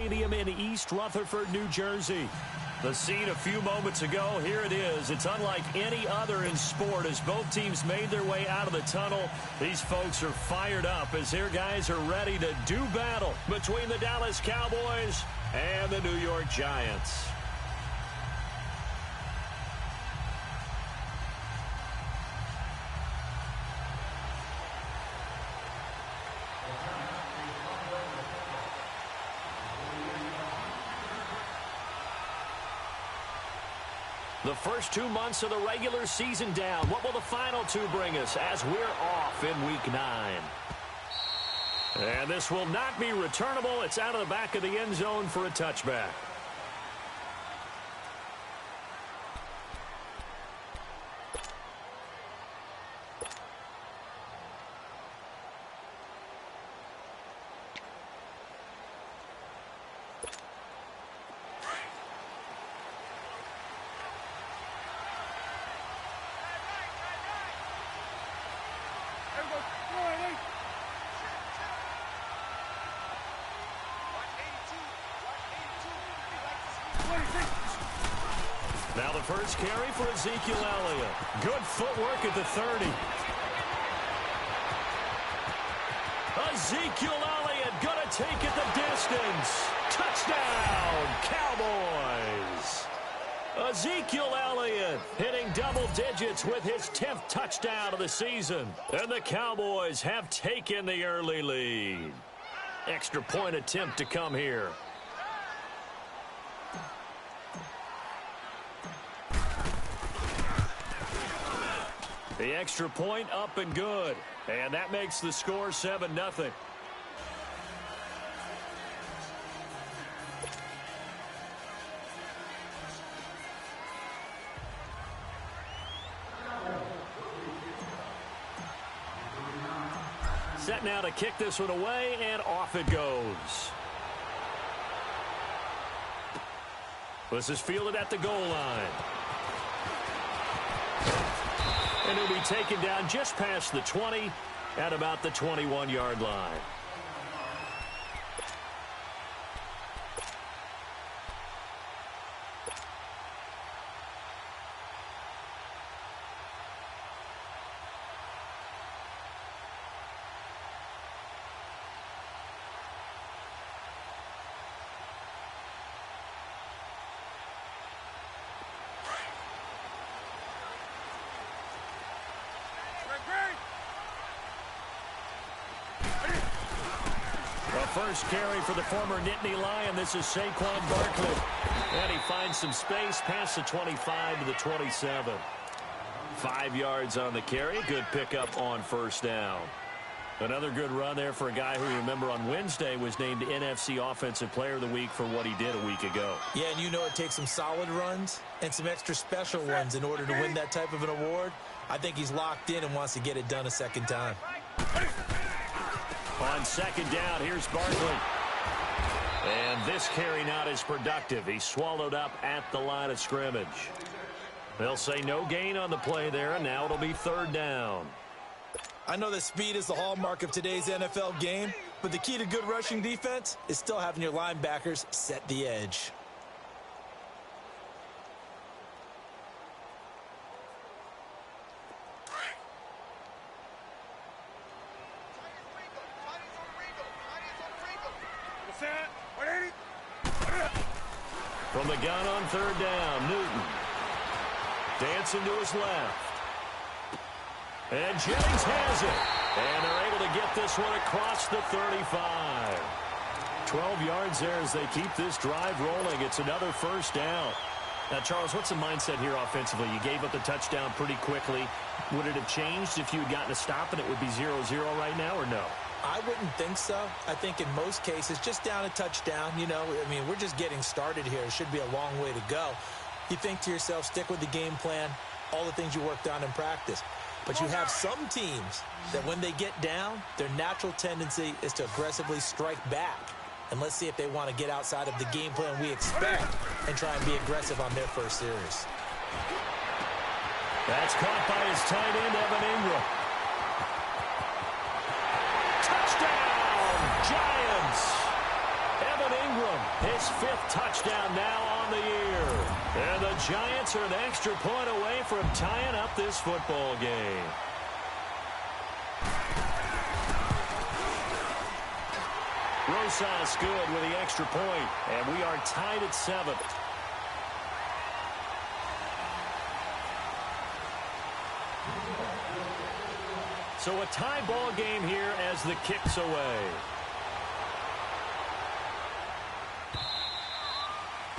Stadium in East Rutherford, New Jersey. The scene a few moments ago, here it is. It's unlike any other in sport as both teams made their way out of the tunnel. These folks are fired up as their guys are ready to do battle between the Dallas Cowboys and the New York Giants. The first 2 months of the regular season down. What will the final two bring us as we're off in Week 9? And this will not be returnable. It's out of the back of the end zone for a touchback. Now the first carry for Ezekiel Elliott. Good footwork at the 30. Ezekiel Elliott going to take it the distance. Touchdown, Cowboys. Ezekiel Elliott hitting double digits with his 10th touchdown of the season. And the Cowboys have taken the early lead. Extra point attempt to come here. The extra point up and good. And that makes the score 7-0. Set now to kick this one away, and off it goes. This is fielded at the goal line. And he'll be taken down just past the 20 at about the 21-yard line. First carry for the former Nittany Lion. This is Saquon Barkley. And he finds some space past the 25 to the 27. 5 yards on the carry. Good pickup on first down. Another good run there for a guy who, remember, on Wednesday was named NFC Offensive Player of the Week for what he did a week ago. Yeah, and you know it takes some solid runs and some extra special ones in order to win that type of an award. I think he's locked in and wants to get it done a second time. On second down, here's Barkley. And this carry not as productive. He's swallowed up at the line of scrimmage. They'll say no gain on the play there, and now it'll be third down. I know that speed is the hallmark of today's NFL game, but the key to good rushing defense is still having your linebackers set the edge. From the gun on third down, Newton. Dancing to his left. And Jennings has it. And they're able to get this one across the 35. 12 yards there as they keep this drive rolling. It's another first down. Now, Charles, what's the mindset here offensively? You gave up the touchdown pretty quickly. Would it have changed if you had gotten a stop and it would be 0-0 right now, or no? I wouldn't think so. I think in most cases, just down a touchdown, you know, I mean, we're just getting started here. It should be a long way to go. You think to yourself, stick with the game plan, all the things you worked on in practice. But you have some teams that when they get down, their natural tendency is to aggressively strike back. And let's see if they want to get outside of the game plan we expect and try and be aggressive on their first series. That's caught by his tight end, Evan Ingram. Touchdown, Giants! Evan Ingram, his 5th touchdown now on the year. And the Giants are an extra point away from tying up this football game. Rosas good with the extra point, and we are tied at 7. So a tie ball game here as the kick's away.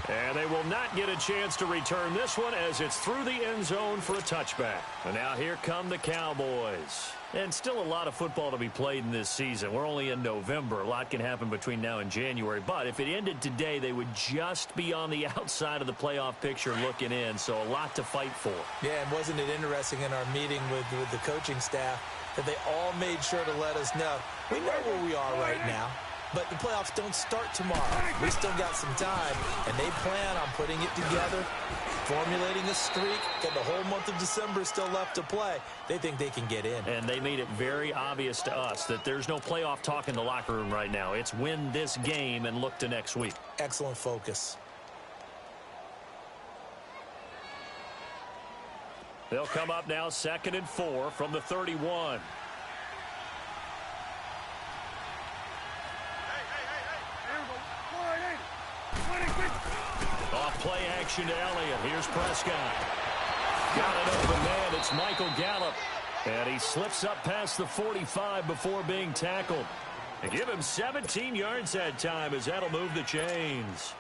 And they will not get a chance to return this one as it's through the end zone for a touchback. And now here come the Cowboys. And still a lot of football to be played in this season. We're only in November. A lot can happen between now and January. But if it ended today, they would just be on the outside of the playoff picture looking in. So a lot to fight for. Yeah, and wasn't it interesting in our meeting with the coaching staff that they all made sure to let us know, we know where we are right now, but the playoffs don't start tomorrow. We still got some time, and they plan on putting it together, formulating a streak, got the whole month of December still left to play. They think they can get in. And they made it very obvious to us that there's no playoff talk in the locker room right now. It's win this game and look to next week. Excellent focus. They'll come up now 2nd and 4 from the 31. Off play action to Elliott. Here's Prescott. Got it open man. It's Michael Gallup. And he slips up past the 45 before being tackled. And give him 17 yards that time as that'll move the chains.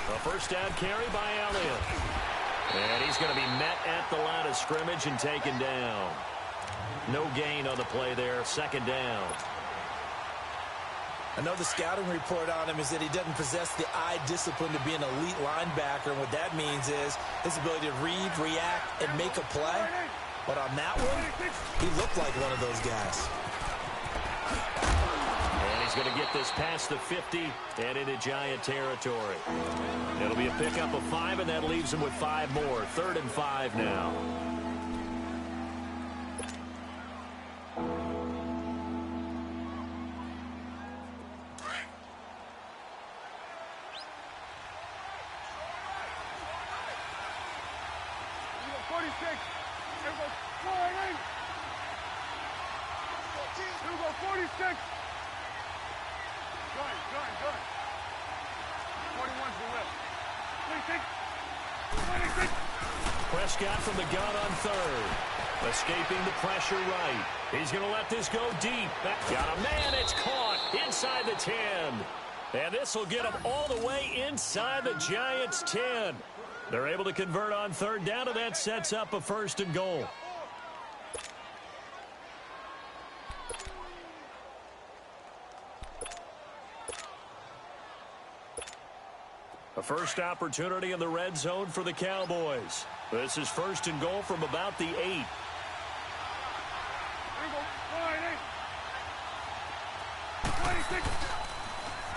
A first down carry by Elliott. And he's going to be met at the line of scrimmage and taken down. No gain on the play there. 2nd down. I know the scouting report on him is that he doesn't possess the eye discipline to be an elite linebacker. And what that means is his ability to read, react, and make a play. But on that one, he looked like one of those guys. He's going to get this past the 50 and into Giant territory. It'll be a pickup of 5, and that leaves him with 5 more. 3rd and 5 now. Prescott from the gun on 3rd. Escaping the pressure right. He's going to let this go deep. Got a man. It's caught inside the 10. And this will get him all the way inside the Giants' 10. They're able to convert on 3rd down, and that sets up a 1st and goal. A first opportunity in the red zone for the Cowboys. This is 1st and goal from about the 8.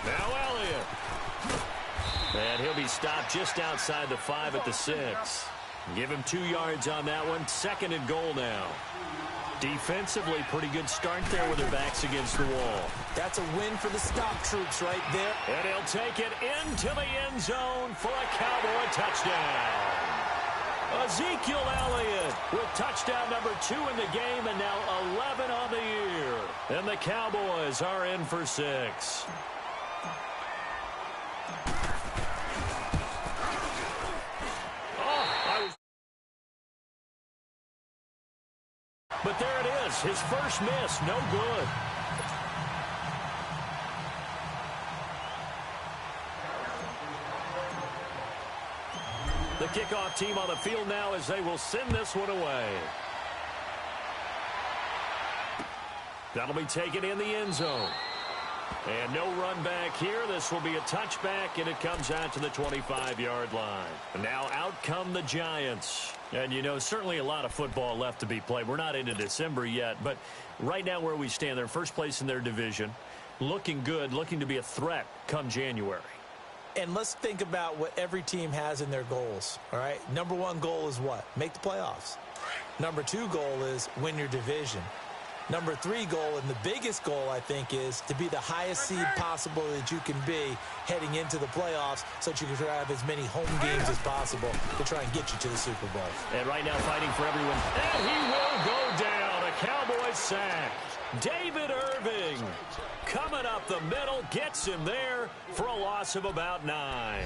Now Elliott. And he'll be stopped just outside the 5 at the 6. Give him 2 yards on that one. 2nd and goal now. Defensively, pretty good start there with their backs against the wall. That's a win for the stop troops right there. And he'll take it into the end zone for a Cowboy touchdown. Ezekiel Elliott with touchdown number 2 in the game and now 11 on the year. And the Cowboys are in for 6. But there it is, his first miss, no good. The kickoff team on the field now as they will send this one away. That'll be taken in the end zone. And no run back here. This will be a touchback, and it comes out to the 25-yard line. And now out come the Giants. And, you know, certainly a lot of football left to be played. We're not into December yet, but right now where we stand, they're first place in their division, looking good, looking to be a threat come January. And let's think about what every team has in their goals, all right? Number one goal is what? Make the playoffs. Number two goal is win your division. Number three goal, and the biggest goal, I think, is to be the highest seed possible that you can be heading into the playoffs so that you can have as many home games as possible to try and get you to the Super Bowl. And right now fighting for everyone. And he will go down. A Cowboys sack. David Irving coming up the middle, gets him there for a loss of about 9.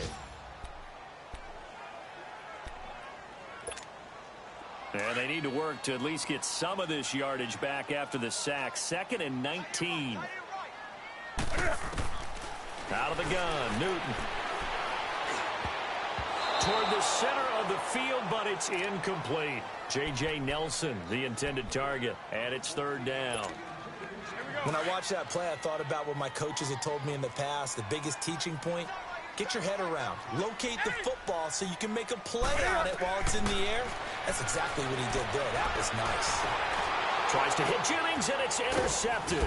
And they need to work to at least get some of this yardage back after the sack. 2nd and 19. Out of the gun, Newton. Toward the center of the field, but it's incomplete. J.J. Nelson, the intended target, and it's 3rd down. When I watched that play, I thought about what my coaches had told me in the past. The biggest teaching point, get your head around. Locate the football so you can make a play on it while it's in the air. That's exactly what he did there. That was nice. Tries to hit Jennings, and it's intercepted.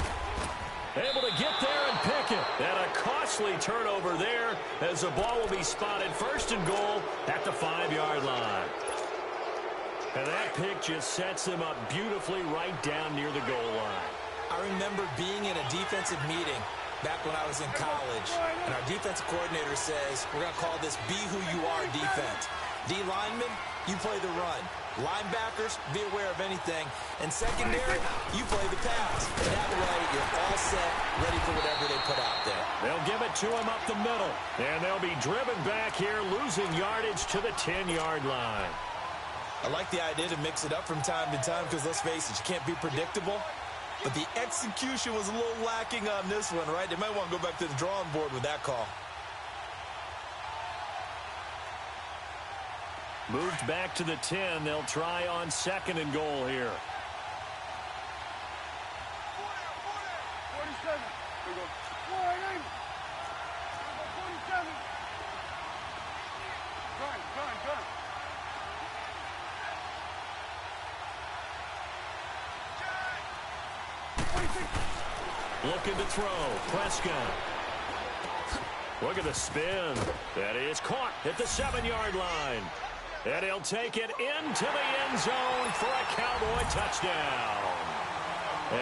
Able to get there and pick it. And a costly turnover there as the ball will be spotted 1st and goal at the 5-yard line. And that pick just sets them up beautifully right down near the goal line. I remember being in a defensive meeting back when I was in college, and our defensive coordinator says, we're going to call this Be Who You Are defense. D linemen, you play the run. Linebackers, be aware of anything. And secondary, you play the pass. And that way, you're all set, ready for whatever they put out there. They'll give it to him up the middle. And they'll be driven back here, losing yardage to the 10-yard line. I like the idea to mix it up from time to time because, let's face it, you can't be predictable. But the execution was a little lacking on this one, right? They might want to go back to the drawing board with that call. Moved back to the 10. They'll try on 2nd and goal here. 47. Here we go. 47. Gun. Looking to throw. Prescott. Look at the spin. That is caught at the 7-yard line. And he'll take it into the end zone for a Cowboy touchdown.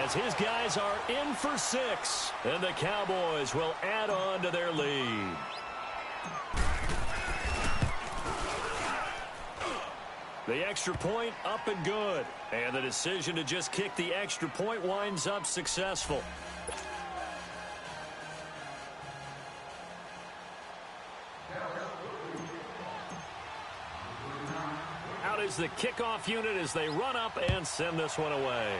As his guys are in for 6. And the Cowboys will add on to their lead. The extra point up and good. And the decision to just kick the extra point winds up successful. Out is the kickoff unit as they run up and send this one away.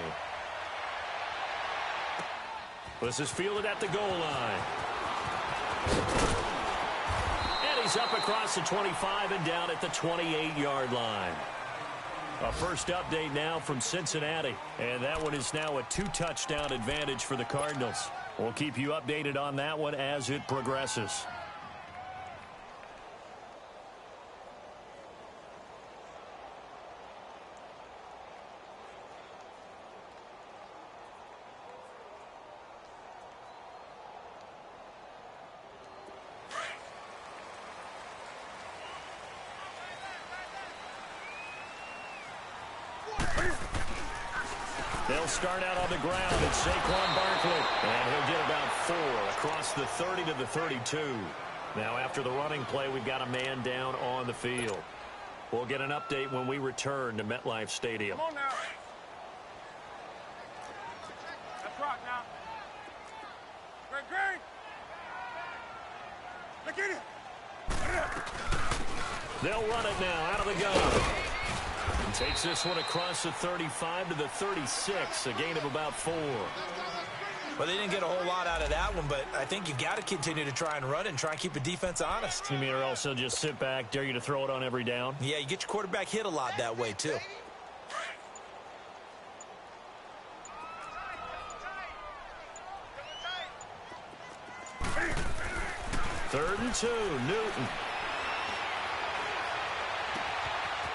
This is fielded at the goal line. And he's up across the 25 and down at the 28-yard line. A first update now from Cincinnati, and that one is now a 2-touchdown advantage for the Cardinals. We'll keep you updated on that one as it progresses. They'll start out on the ground. It's Saquon Barkley. And he'll get about 4 across the 30 to the 32. Now, after the running play, we've got a man down on the field. We'll get an update when we return to MetLife Stadium. Come on now. Let's rock now. Greg. Look at it. They'll run it now out of the gun. And takes this one across the 35 to the 36, a gain of about 4. Well, they didn't get a whole lot out of that one, but I think you got to continue to try and run and try and keep the defense honest. You mean or else they'll just sit back, dare you to throw it on every down? Yeah, you get your quarterback hit a lot that way, too. Third and 2, Newton.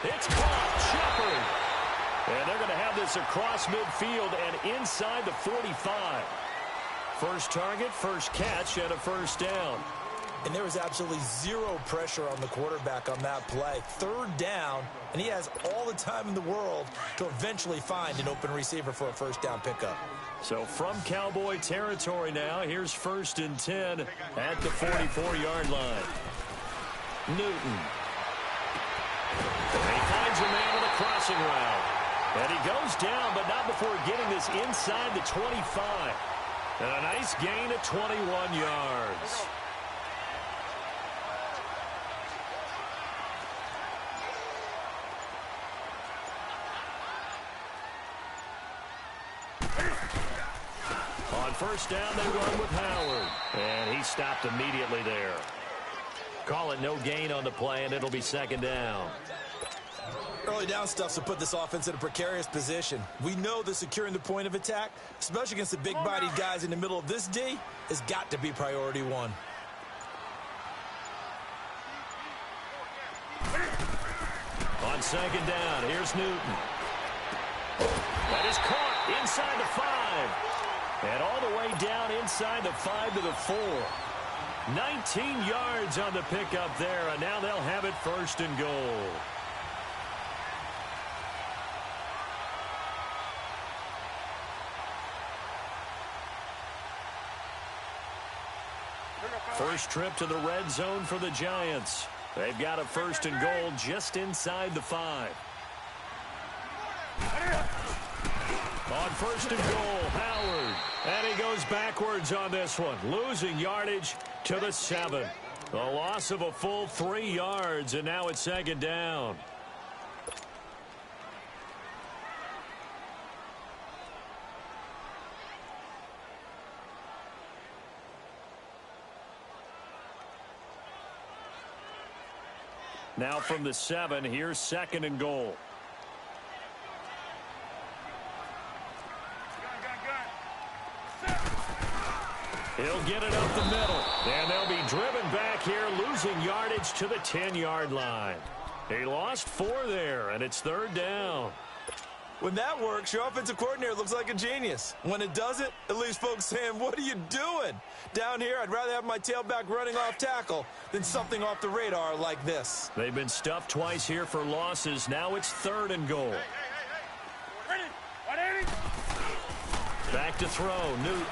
It's caught. And they're going to have this across midfield and inside the 45. First target, first catch, and a first down. And there was absolutely zero pressure on the quarterback on that play. Third down, and he has all the time in the world to eventually find an open receiver for a first down pickup. So from Cowboy territory now, here's 1st and 10 at the 44-yard line. Newton. And he finds a man on a crossing route. And he goes down, but not before getting this inside the 25. And a nice gain of 21 yards. On first down, they run with Howard. And he stopped immediately there. Call it no gain on the play, and it'll be 2nd down. Early down stuff to put this offense in a precarious position. We know that securing the point of attack, especially against the big-bodied guys in the middle of this D, has got to be priority one. On 2nd down, here's Newton. That is caught inside the 5. And all the way down inside the 5 to the 4. 19 yards on the pickup there, and now they'll have it 1st and goal. First trip to the red zone for the Giants. They've got a 1st and goal just inside the 5. On 1st and goal, Howard. And he goes backwards on this one, losing yardage to the 7. A loss of a full 3 yards, and now it's 2nd down. Now from the 7, here's 2nd and goal. He'll get it up the middle. And they'll be driven back here, losing yardage to the 10-yard line. He lost 4 there, and it's 3rd down. When that works, your offensive coordinator looks like a genius. When it doesn't, it leaves folks saying, what are you doing? Down here, I'd rather have my tailback running off tackle than something off the radar like this. They've been stuffed twice here for losses. Now it's 3rd and goal. Back to throw, Newton.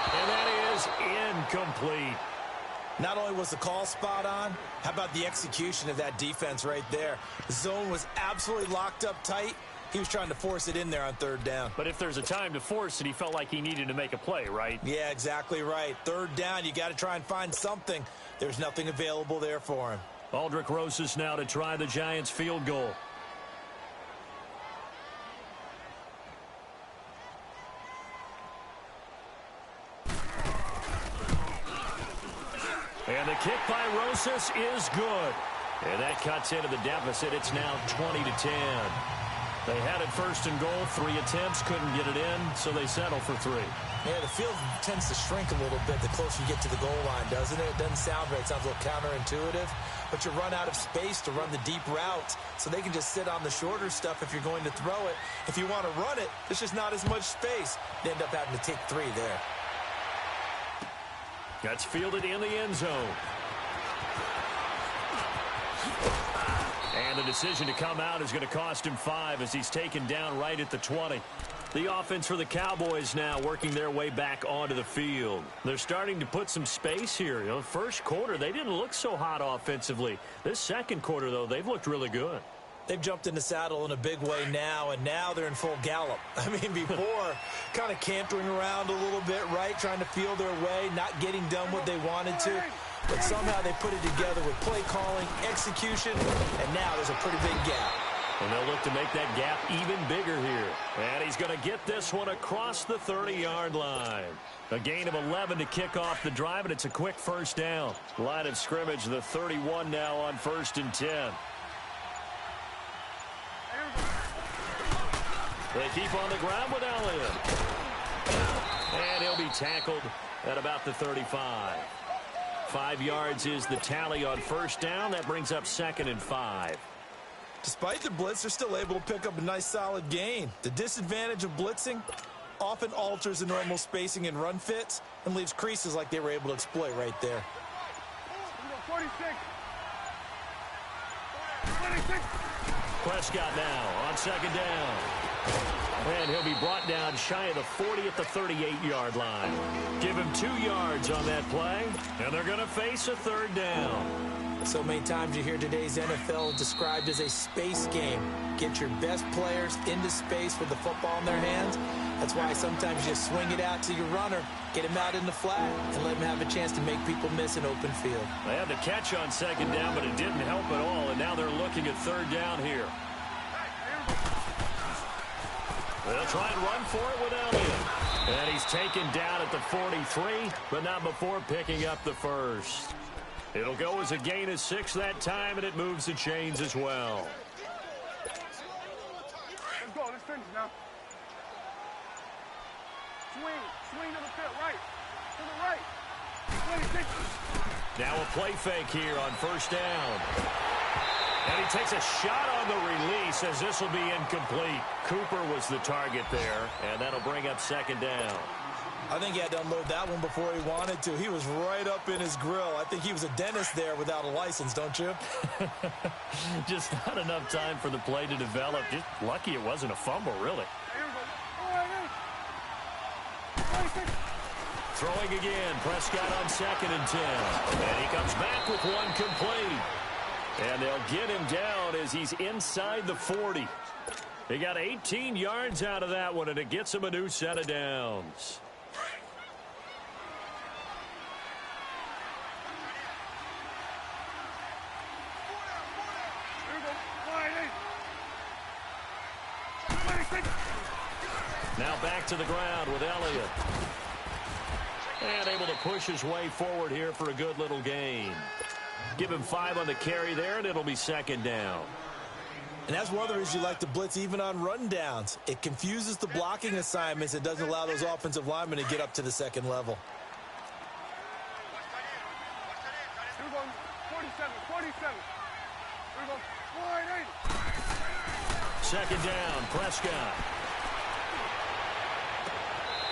And that is incomplete. Not only was the call spot on, how about the execution of that defense right there? The zone was absolutely locked up tight. He was trying to force it in there on 3rd down. But if there's a time to force it, he felt like he needed to make a play, right? Yeah, exactly right. 3rd down, you got to try and find something. There's nothing available there for him. Aldrich Rosas now to try the Giants' field goal. And the kick by Rosas is good. And that cuts into the deficit. It's now 20-10. They had it 1st and goal, 3 attempts, couldn't get it in, so they settle for 3. Yeah, the field tends to shrink a little bit the closer you get to the goal line, doesn't it? It doesn't sound right. It sounds a little counterintuitive. But you run out of space to run the deep routes, so they can just sit on the shorter stuff if you're going to throw it. If you want to run it, there's just not as much space. They end up having to take 3 there. That's fielded in the end zone. And the decision to come out is going to cost him 5 as he's taken down right at the 20. The offense for the Cowboys now working their way back onto the field. They're starting to put some space here. You know, first quarter, they didn't look so hot offensively. This second quarter, though, they've looked really good. They've jumped in the saddle in a big way now, and now they're in full gallop. I mean, before, kind of cantering around a little bit, right, trying to feel their way, not getting done what they wanted to. But somehow they put it together with play calling, execution, and now there's a pretty big gap. And they'll look to make that gap even bigger here. And he's going to get this one across the 30-yard line. A gain of 11 to kick off the drive, and it's a quick 1st down. Line of scrimmage, the 31 now on 1st and 10. They keep on the ground with Elliott. And he'll be tackled at about the 35. 5 yards is the tally on 1st down. That brings up 2nd and 5. Despite the blitz, they're still able to pick up a nice solid gain. The disadvantage of blitzing often alters the normal spacing and run fits and leaves creases like they were able to exploit right there. 46. 26. Prescott now on second down. And he'll be brought down shy of the 40 at the 38-yard line. Give him 2 yards on that play, and they're going to face a third down. So many times you hear today's NFL described as a space game. Get your best players into space with the football in their hands. That's why sometimes you swing it out to your runner, get him out in the flat, and let him have a chance to make people miss an open field. They had the catch on second down, but it didn't help at all, and now they're looking at third down here. They'll try and run for it with Elliott. And he's taken down at the 43, but not before picking up the first. It'll go as a gain of 6 that time, and it moves the chains as well. Let's go. Let's finish now. Swing to the field. Right. To the right. 26. Now a play fake here on first down. And he takes a shot on the release as this will be incomplete. Cooper was the target there, and that'll bring up second down. I think he had to unload that one before he wanted to. He was right up in his grill. I think he was a dentist there without a license, don't you? Just not enough time for the play to develop. Just lucky it wasn't a fumble, really. Throwing again, Prescott on second and 10. And he comes back with one complete. And they'll get him down as he's inside the 40. He got 18 yards out of that one, and it gets him a new set of downs. Now back to the ground with Elliott. And able to push his way forward here for a good little gain. Give him 5 on the carry there, and it'll be second down. And that's one of the reasons you like to blitz even on run downs. It confuses the blocking assignments. It doesn't allow those offensive linemen to get up to the second level. 47. Second down, Prescott.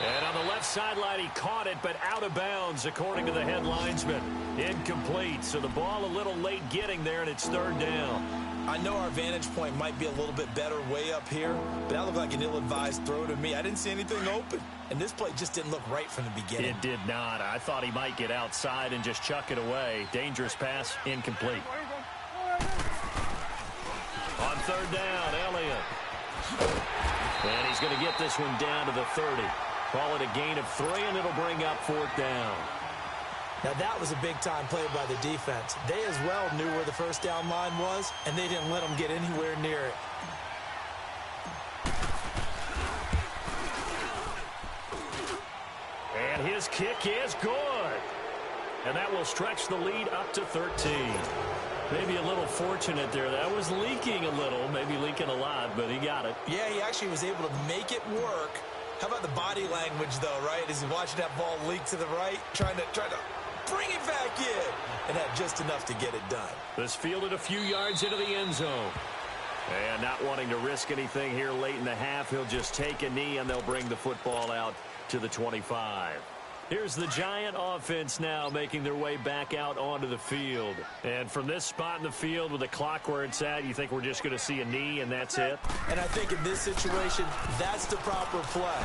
And on the left sideline, he caught it, but out of bounds, according to the head linesman. Incomplete, so the ball a little late getting there, and it's third down. I know our vantage point might be a little bit better way up here, but that looked like an ill-advised throw to me. I didn't see anything open, and this play just didn't look right from the beginning. It did not. I thought he might get outside and just chuck it away. Dangerous pass, incomplete. On third down, Elliott. And he's going to get this one down to the 30. Call it a gain of 3, and it'll bring up fourth down. Now, that was a big-time play by the defense. They as well knew where the first down line was, and they didn't let them get anywhere near it. And his kick is good. And that will stretch the lead up to 13. Maybe a little fortunate there. That was leaking a little, maybe leaking a lot, but he got it. Yeah, he actually was able to make it work. How about the body language, though, right? As he's watching that ball leak to the right, trying to bring it back in, and had just enough to get it done. This fielded a few yards into the end zone. And not wanting to risk anything here late in the half, he'll just take a knee, and they'll bring the football out to the 25. Here's the Giant offense now making their way back out onto the field. And from this spot in the field with the clock where it's at, you think we're just going to see a knee and that's it? And I think in this situation, that's the proper play.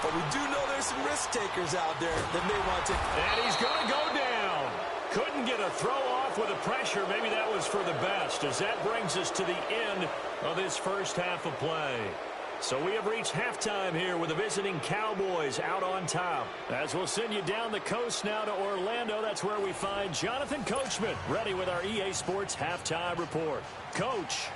But we do know there's some risk takers out there that may want to. And he's going to go down. Couldn't get a throw off with the pressure. Maybe that was for the best, as that brings us to the end of this first half of play. So we have reached halftime here with the visiting Cowboys out on top. As we'll send you down the coast now to Orlando, that's where we find Jonathan Coachman ready with our EA Sports halftime report. Coach.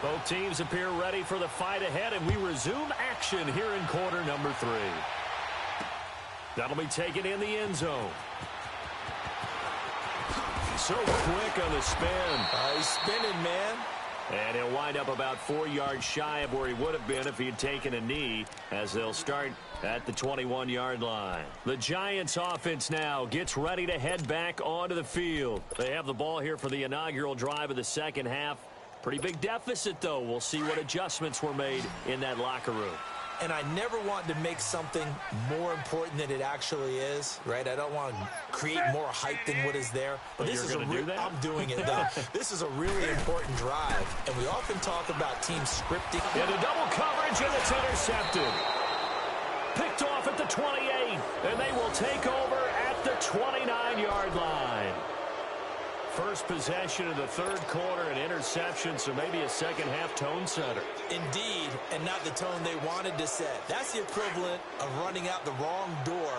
Both teams appear ready for the fight ahead, and we resume action here in quarter number 3. That'll be taken in the end zone. So quick on the spin. He's spinning, man. And he'll wind up about 4 yards shy of where he would have been if he had taken a knee, as they'll start at the 21-yard line. The Giants offense now gets ready to head back onto the field. They have the ball here for the inaugural drive of the second half. Pretty big deficit, though. We'll see what adjustments were made in that locker room. And I never want to make something more important than it actually is, right? I don't want to create more hype than what is there. But this is going to do that? I'm doing it, though. This is a really important drive, and we often talk about teams scripting. Into double coverage, and it's intercepted. Picked off at the 28, and they will take over at the 29-yard line. First possession of the third quarter, an interception, so maybe a second-half tone setter. Indeed, and not the tone they wanted to set. That's the equivalent of running out the wrong door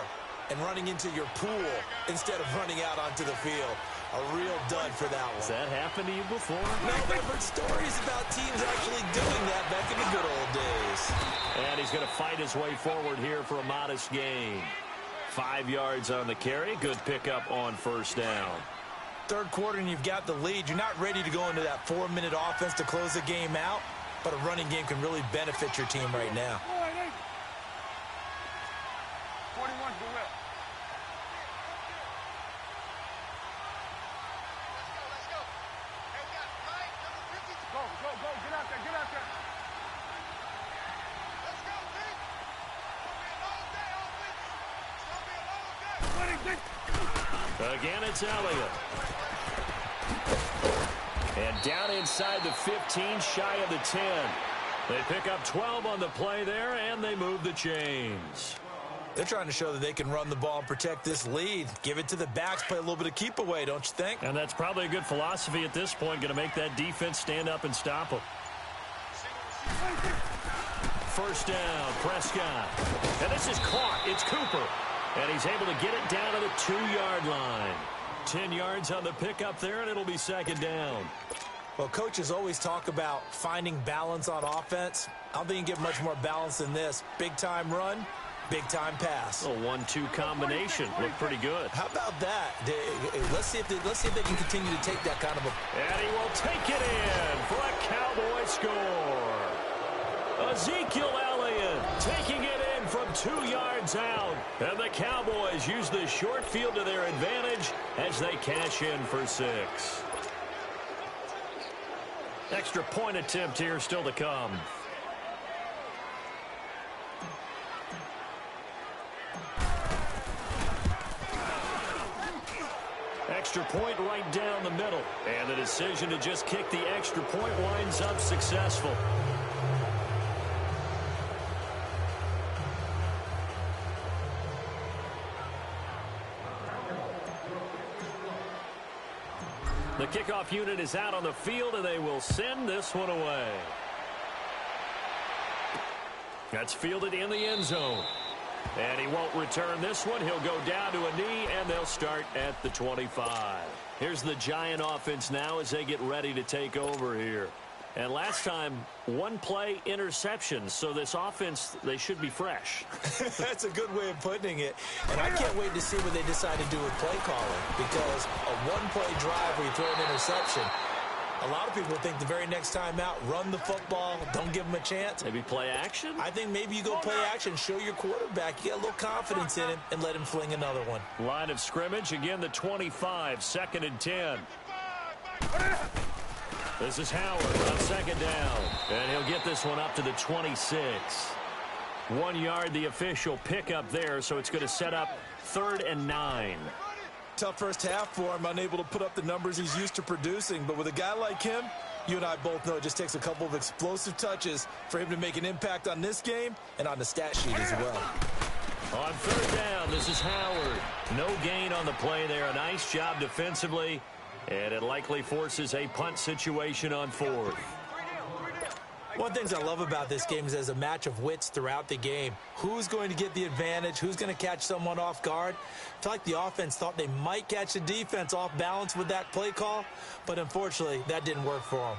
and running into your pool instead of running out onto the field. A real dud for that one. Has that happened to you before? No, but I've heard stories about teams actually doing that back in the good old days. And he's going to fight his way forward here for a modest gain. 5 yards on the carry. Good pickup on first down. Third quarter and you've got the lead. You're not ready to go into that 4-minute offense to close the game out, but a running game can really benefit your team right now. 41's the whip. Go, go, go. Get out there, get out there. Let's go, Pete. It's going to be a long day, offense. Again, it's Elliott. And down inside the 15, shy of the 10. They pick up 12 on the play there, and they move the chains. They're trying to show that they can run the ball and protect this lead. Give it to the backs, play a little bit of keep away, don't you think? And that's probably a good philosophy at this point, going to make that defense stand up and stop them. First down, Prescott. And this is caught. It's Cooper. And he's able to get it down to the 2-yard line. 10 yards on the pickup there, and it'll be second down. Well, coaches always talk about finding balance on offense. I don't think you can get much more balance than this. Big-time run, big-time pass. A 1-2 combination. Looked pretty good. How about that? Let's see if they can continue to take that kind of a... And he will take it in for a Cowboy score. Ezekiel Elliott taking it in from 2 yards out. And the Cowboys use the short field to their advantage as they cash in for 6. Extra point attempt here still to come. Extra point right down the middle. And the decision to just kick the extra point winds up successful. The kickoff unit is out on the field, and they will send this one away. That's fielded in the end zone. And he won't return this one. He'll go down to a knee, and they'll start at the 25. Here's the Giant offense now as they get ready to take over here. And last time, 1-play interception. So this offense, they should be fresh. That's a good way of putting it. And I can't wait to see what they decide to do with play calling. Because a 1-play drive where you throw an interception, a lot of people think the very next time out, run the football, don't give them a chance. Maybe play action? I think maybe you go play action, show your quarterback, you get a little confidence in him, and let him fling another one. Line of scrimmage, again the 25, 2nd and 10. This is Howard on second down. And he'll get this one up to the 26. 1 yard, the official pickup there, so it's going to set up 3rd and 9. Tough first half for him, unable to put up the numbers he's used to producing. But with a guy like him, you and I both know it just takes a couple of explosive touches for him to make an impact on this game and on the stat sheet as well. On 3rd down, this is Howard. No gain on the play there. A nice job defensively. And it likely forces a punt situation on 4th. One of the things I love about this game is there's a match of wits throughout the game. Who's going to get the advantage? Who's going to catch someone off guard? I feel like the offense thought they might catch the defense off balance with that play call, but unfortunately, that didn't work for them.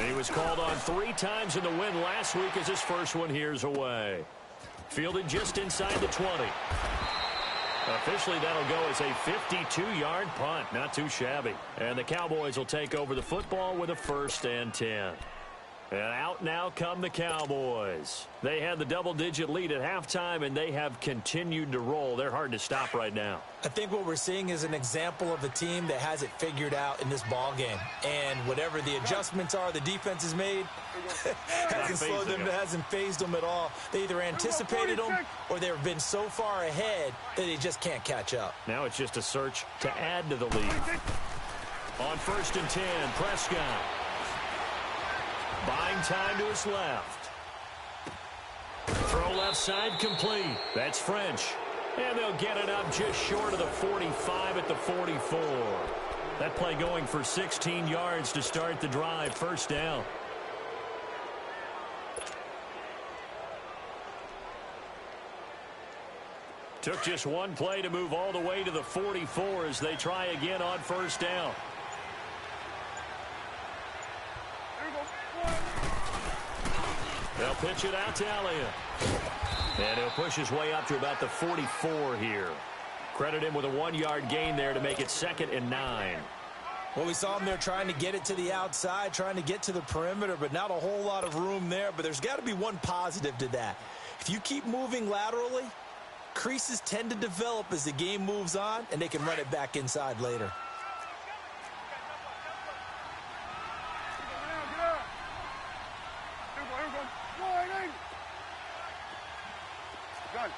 He was called on 3 times in the win last week as his first one here's away. Fielded just inside the 20. Officially, that'll go as a 52-yard punt. Not too shabby. And the Cowboys will take over the football with a 1st and 10. And out now come the Cowboys. They had the double-digit lead at halftime, and they have continued to roll. They're hard to stop right now. I think what we're seeing is an example of a team that has it figured out in this ball game. And whatever the adjustments are the defense has made, hasn't slowed them, hasn't phased them at all. They either anticipated them or they've been so far ahead that they just can't catch up. Now it's just a search to add to the lead. On 1st and 10, Prescott. Buying time to his left. Throw left side complete. That's French. And they'll get it up just short of the 45 at the 44. That play going for 16 yards to start the drive. 1st down. Took just one play to move all the way to the 44 as they try again on 1st down. They'll pitch it out to Elliott. And he'll push his way up to about the 44 here. Credit him with a 1-yard gain there to make it 2nd and 9. Well, we saw him there trying to get it to the outside, trying to get to the perimeter, but not a whole lot of room there. But there's got to be one positive to that. If you keep moving laterally, creases tend to develop as the game moves on, and they can run it back inside later. Gun.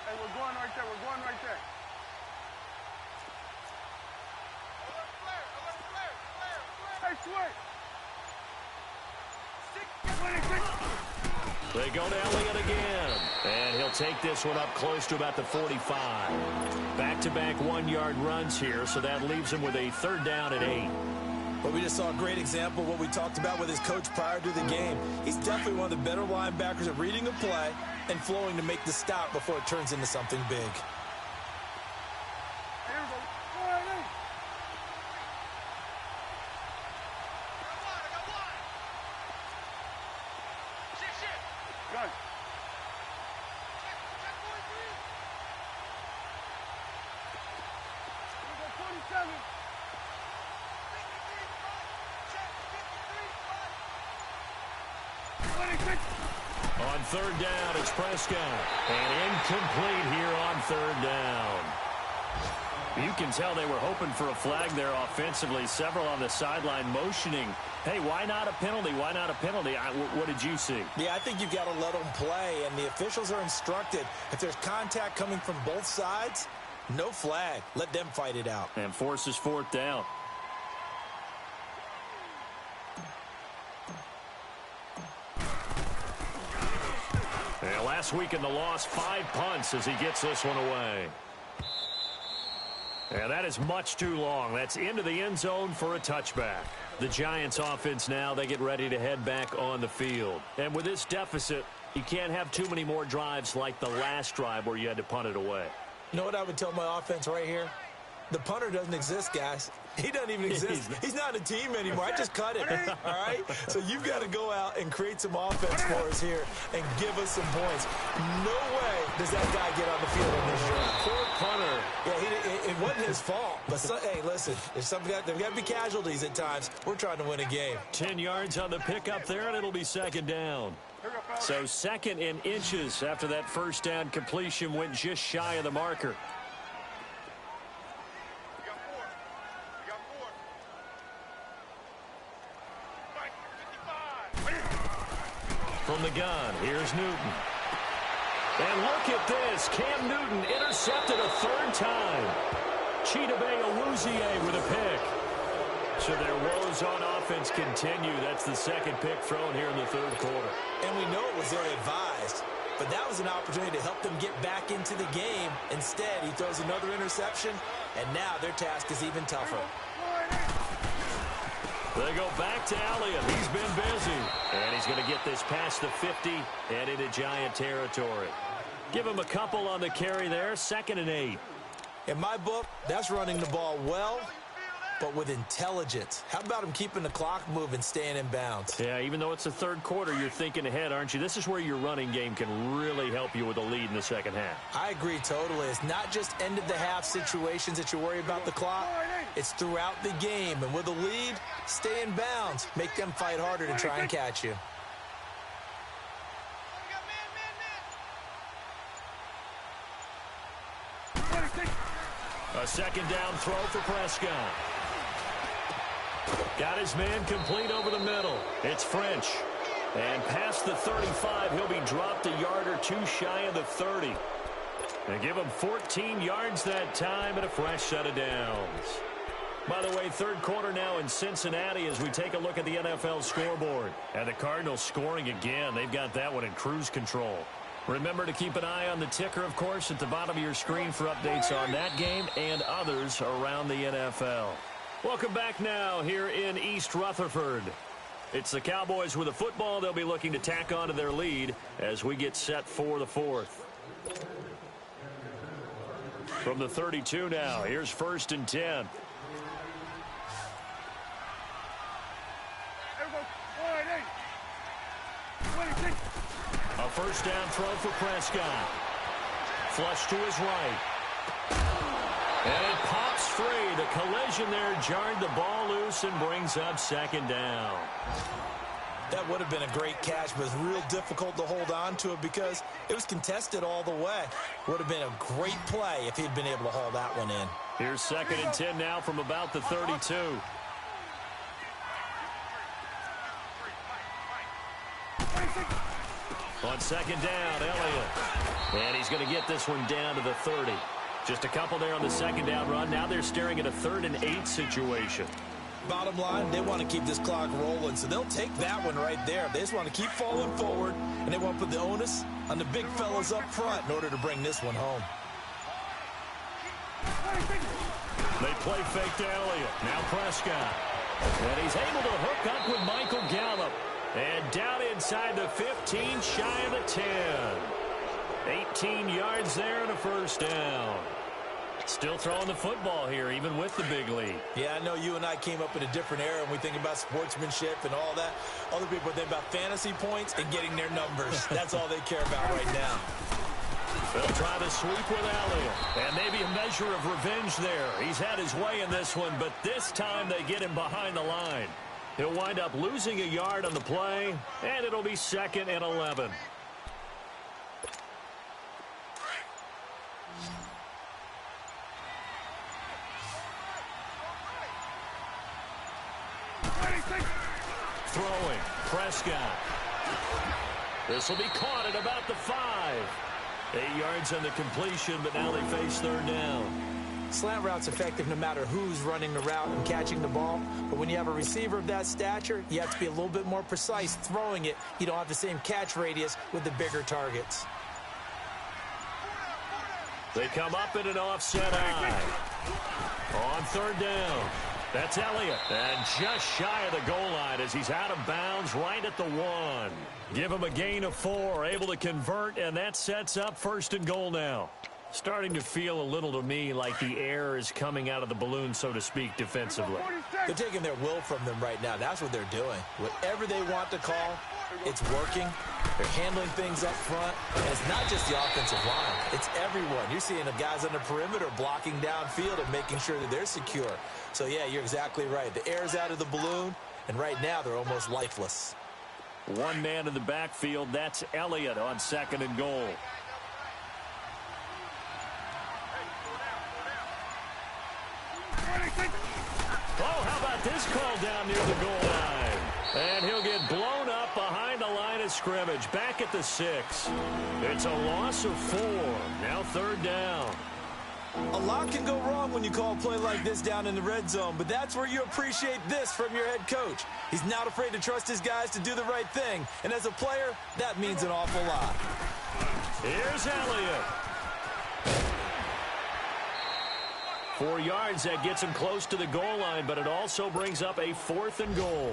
Hey, we're going right there. We're going right there. Hey, switch. They go to Elliott again. And he'll take this one up close to about the 45. Back-to-back 1-yard runs here, so that leaves him with a 3rd down and 8. But we just saw a great example of what we talked about with his coach prior to the game. He's definitely one of the better linebackers at reading a play and flowing to make the stop before it turns into something big. On 3rd down, it's Prescott. And incomplete here on 3rd down. You can tell they were hoping for a flag there offensively. Several on the sideline motioning, hey, why not a penalty? Why not a penalty? What did you see? Yeah, I think you've got to let them play, and the officials are instructed. If there's contact coming from both sides, no flag. Let them fight it out. And forces 4th down. And last week in the loss, 5 punts as he gets this one away. And that is much too long. That's into the end zone for a touchback. The Giants offense now, they get ready to head back on the field. And with this deficit, you can't have too many more drives like the last drive where you had to punt it away. You know what I would tell my offense right here? The punter doesn't exist, guys. He doesn't even exist. He's not a team anymore. I just cut it, all right? So you've got to go out and create some offense for us here and give us some points. No way does that guy get on the field in this drive. Poor punter. Yeah, it wasn't his fault. But, hey, listen, there's got to be casualties at times. We're trying to win a game. 10 yards on the pickup there, and it'll be 2nd down. So 2nd in inches after that 1st down completion went just shy of the marker. From the gun, here's Newton. And look at this. Cam Newton intercepted a 3rd time. Chidobe Awuzie with a pick. So their woes on offense continue. That's the 2nd pick thrown here in the 3rd quarter. And we know it was ill-advised. But that was an opportunity to help them get back into the game. Instead, he throws another interception, and now their task is even tougher. They go back to Elliott. He's been busy. And he's going to get this past the 50 and into Giant territory. Give him a couple on the carry there. 2nd and 8. In my book, that's running the ball well but with intelligence. How about him keeping the clock moving, staying in bounds? Yeah, even though it's the third quarter, you're thinking ahead, aren't you? This is where your running game can really help you with a lead in the second half. I agree totally. It's not just end-of-the-half situations that you worry about the clock. It's throughout the game. And with a lead, stay in bounds. Make them fight harder to try and catch you. A second down throw for Prescott. Got his man complete over the middle. It's French. And past the 35, he'll be dropped a yard or two shy of the 30. They give him 14 yards that time and a fresh set of downs. By the way, third quarter now in Cincinnati as we take a look at the NFL scoreboard. And the Cardinals scoring again. They've got that one in cruise control. Remember to keep an eye on the ticker, of course, at the bottom of your screen for updates on that game and others around the NFL. Welcome back now here in East Rutherford. It's the Cowboys with a football. They'll be looking to tack on to their lead as we get set for the fourth. From the 32 now, here's 1st and 10. A first down throw for Prescott. Flush to his right. And it pops free. The collision there jarred the ball loose and brings up second down. That would have been a great catch, but it's real difficult to hold on to it because it was contested all the way. Would have been a great play if he'd been able to haul that one in. Here's 2nd and 10 now from about the 32. On second down, Elliott. And he's going to get this one down to the 30. Just a couple there on the second down run. Now they're staring at a 3rd and 8 situation. Bottom line, they want to keep this clock rolling, so they'll take that one right there. They just want to keep falling forward, and they want to put the onus on the big fellas up front in order to bring this one home. They play fake to Elliott. Now Prescott. And he's able to hook up with Michael Gallup. And down inside the 15, shy of the 10. 18 yards there and a first down. Still throwing the football here, even with the big lead. Yeah, I know you and I came up in a different era and we think about sportsmanship and all that. Other people think about fantasy points and getting their numbers. That's all they care about right now. They'll try the sweep with Elliott. And maybe a measure of revenge there. He's had his way in this one, but this time they get him behind the line. He'll wind up losing a yard on the play, and it'll be 2nd and 11. Throwing, Prescott. This will be caught at about the 5. 8 yards on the completion, but now they face 3rd down. Slant route's effective no matter who's running the route and catching the ball. But when you have a receiver of that stature, you have to be a little bit more precise throwing it. You don't have the same catch radius with the bigger targets. They come up in an offset eye. On 3rd down. That's Elliott. And just shy of the goal line as he's out of bounds right at the 1. Give him a gain of 4. Able to convert, and that sets up 1st and goal now. Starting to feel a little to me like the air is coming out of the balloon, so to speak, defensively. They're taking their will from them right now. That's what they're doing. Whatever they want to call, it's working. They're handling things up front. And it's not just the offensive line. It's everyone. You're seeing the guys on the perimeter blocking downfield and making sure that they're secure. So, yeah, you're exactly right. The air's out of the balloon, and right now they're almost lifeless. One man in the backfield. That's Elliott on 2nd and goal. Oh, how about this call down near the goal line? And he'll get blown up behind the line of scrimmage. Back at the 6. It's a loss of 4. Now 3rd down. A lot can go wrong when you call a play like this down in the red zone, but that's where you appreciate this from your head coach. He's not afraid to trust his guys to do the right thing, and as a player, that means an awful lot. Here's Elliott. 4 yards, that gets him close to the goal line, but it also brings up a 4th and goal.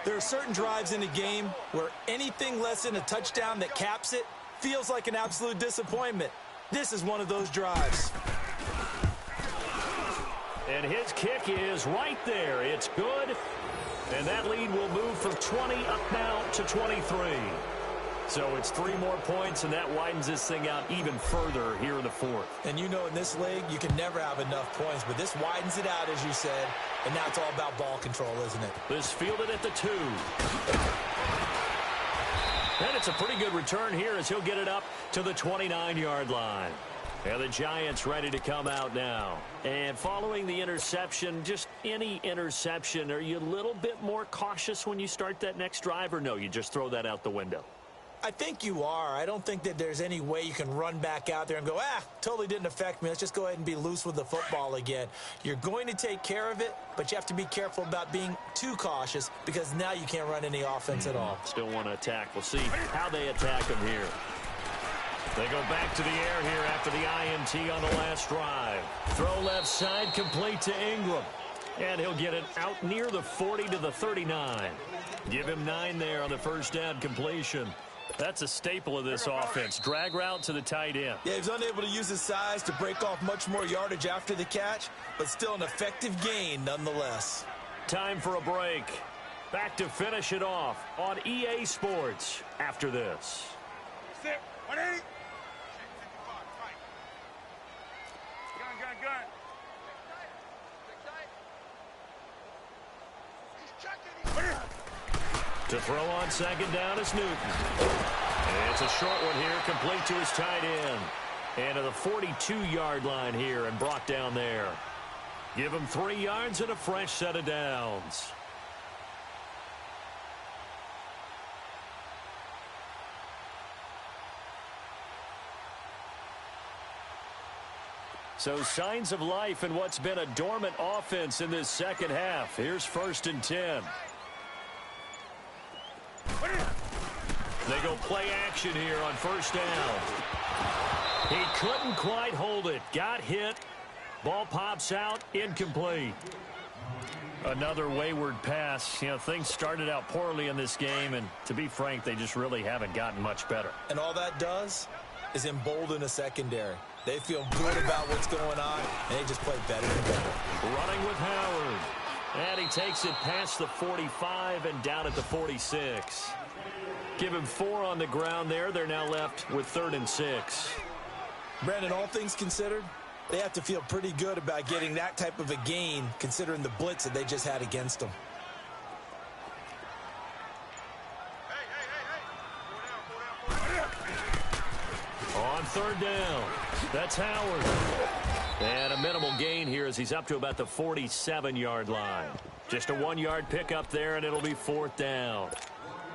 There are certain drives in a game where anything less than a touchdown that caps it feels like an absolute disappointment. This is one of those drives. And his kick is right there. It's good. And that lead will move from 20 up now to 23. So it's 3 more points, and that widens this thing out even further here in the fourth. And you know in this league, you can never have enough points, but this widens it out, as you said, and now it's all about ball control, isn't it? This fielded at the 2. And it's a pretty good return here as he'll get it up to the 29-yard line. And the Giants ready to come out now. And following the interception, just any interception, are you a little bit more cautious when you start that next drive, or no, you just throw that out the window? I think you are. I don't think that there's any way you can run back out there and go, totally didn't affect me. Let's just go ahead and be loose with the football again. You're going to take care of it, but you have to be careful about being too cautious because now you can't run any offense at all. Still want to attack. We'll see how they attack him here. They go back to the air here after the INT on the last drive. Throw left side, complete to Ingram. And he'll get it out near the 40 to the 39. Give him 9 there on the first down completion. That's a staple of this offense. Drag route to the tight end. Yeah, he's unable to use his size to break off much more yardage after the catch, but still an effective gain nonetheless. Time for a break. Back to finish it off on EA Sports after this. Sit. 180. Gun. To throw on second down is Newton. And it's a short one here, complete to his tight end. And to the 42-yard line here and brought down there. Give him 3 yards and a fresh set of downs. So signs of life in what's been a dormant offense in this second half. Here's 1st and 10. They go play action here on first down. He couldn't quite hold it. Got hit. Ball pops out. Incomplete. Another wayward pass. You know, things started out poorly in this game, and to be frank, they just really haven't gotten much better. And all that does is embolden a secondary. They feel good about what's going on, and they just play better and better. Running with Howard. And he takes it past the 45 and down at the 46. Give him 4 on the ground there. They're now left with 3rd and 6. Brandon, all things considered, they have to feel pretty good about getting that type of a gain considering the blitz that they just had against them. On 3rd down, that's Howard. And a minimal gain here as he's up to about the 47-yard line. Just a 1-yard pickup there, and it'll be 4th down.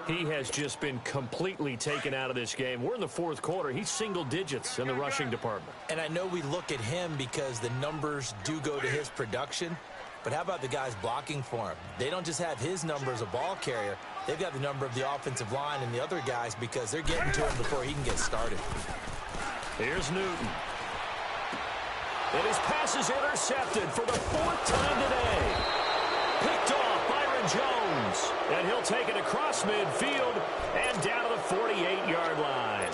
He has just been completely taken out of this game. We're in the 4th quarter. He's single digits in the rushing department. And I know we look at him because the numbers do go to his production, but how about the guys blocking for him? They don't just have his number as a ball carrier. They've got the number of the offensive line and the other guys because they're getting to him before he can get started. Here's Newton. And his pass is intercepted for the 4th time today. Picked off Byron Jones. And he'll take it across midfield and down to the 48-yard line.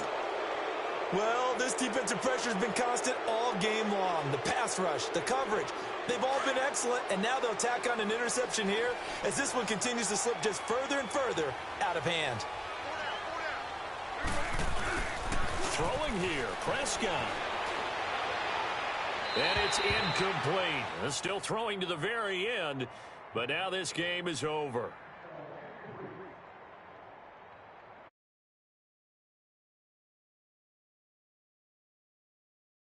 Well, this defensive pressure has been constant all game long. The pass rush, the coverage, they've all been excellent, and now they'll tack on an interception here as this one continues to slip just further and further out of hand. Throwing here, Prescott. And it's incomplete. Still throwing to the very end, but now this game is over.